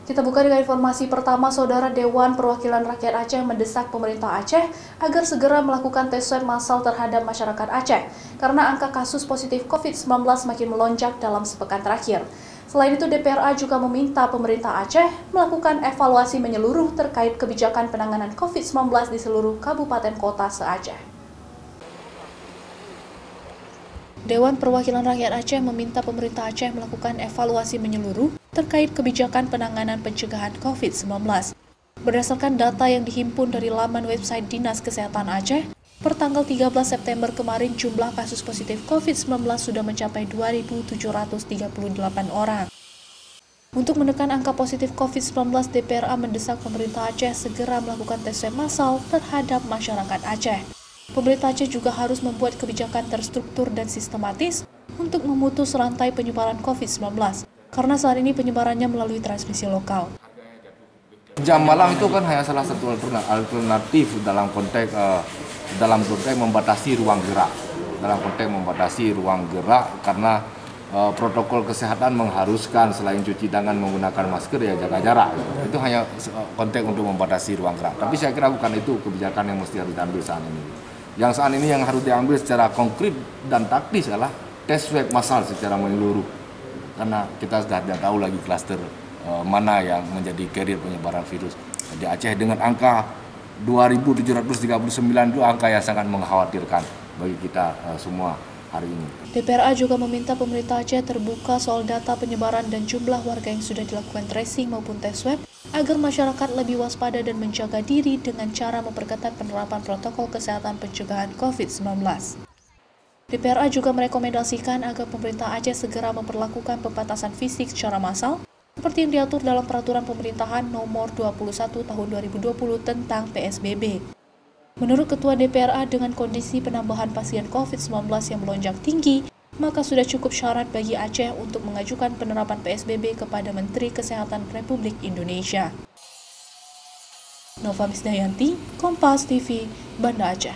Kita buka dengan informasi pertama, Saudara. Dewan Perwakilan Rakyat Aceh mendesak pemerintah Aceh agar segera melakukan tes swab massal terhadap masyarakat Aceh karena angka kasus positif COVID-19 makin melonjak dalam sepekan terakhir. Selain itu, DPRA juga meminta pemerintah Aceh melakukan evaluasi menyeluruh terkait kebijakan penanganan COVID-19 di seluruh kabupaten kota se-Aceh. Dewan Perwakilan Rakyat Aceh meminta pemerintah Aceh melakukan evaluasi menyeluruh terkait kebijakan penanganan pencegahan COVID-19. Berdasarkan data yang dihimpun dari laman website Dinas Kesehatan Aceh, per tanggal 13 September kemarin jumlah kasus positif COVID-19 sudah mencapai 2.738 orang. Untuk menekan angka positif COVID-19, DPRA mendesak pemerintah Aceh segera melakukan tes swab massal terhadap masyarakat Aceh. Pemerintah Aceh juga harus membuat kebijakan terstruktur dan sistematis untuk memutus rantai penyebaran COVID-19, karena saat ini penyebarannya melalui transmisi lokal. Jam malam itu kan hanya salah satu alternatif dalam konteks membatasi ruang gerak. Karena protokol kesehatan mengharuskan selain cuci tangan menggunakan masker ya jaga jarak. Itu hanya konteks untuk membatasi ruang gerak. Tapi saya kira bukan itu kebijakan yang mesti harus diambil saat ini. Yang saat ini yang harus diambil secara konkret dan taktis adalah tes swab massal secara menyeluruh. Karena kita sudah tidak tahu lagi klaster mana yang menjadi carrier penyebaran virus. Di Aceh dengan angka 2.739 itu angka yang sangat mengkhawatirkan bagi kita semua hari ini. DPRA juga meminta pemerintah Aceh terbuka soal data penyebaran dan jumlah warga yang sudah dilakukan tracing maupun tes swab agar masyarakat lebih waspada dan menjaga diri dengan cara memperketat penerapan protokol kesehatan pencegahan COVID-19. DPRA juga merekomendasikan agar pemerintah Aceh segera memperlakukan pembatasan fisik secara massal seperti yang diatur dalam Peraturan Pemerintahan Nomor 21 Tahun 2020 tentang PSBB. Menurut Ketua DPRA, dengan kondisi penambahan pasien COVID-19 yang melonjak tinggi, maka sudah cukup syarat bagi Aceh untuk mengajukan penerapan PSBB kepada Menteri Kesehatan Republik Indonesia. Nova Misdayanti, Kompas TV, Banda Aceh.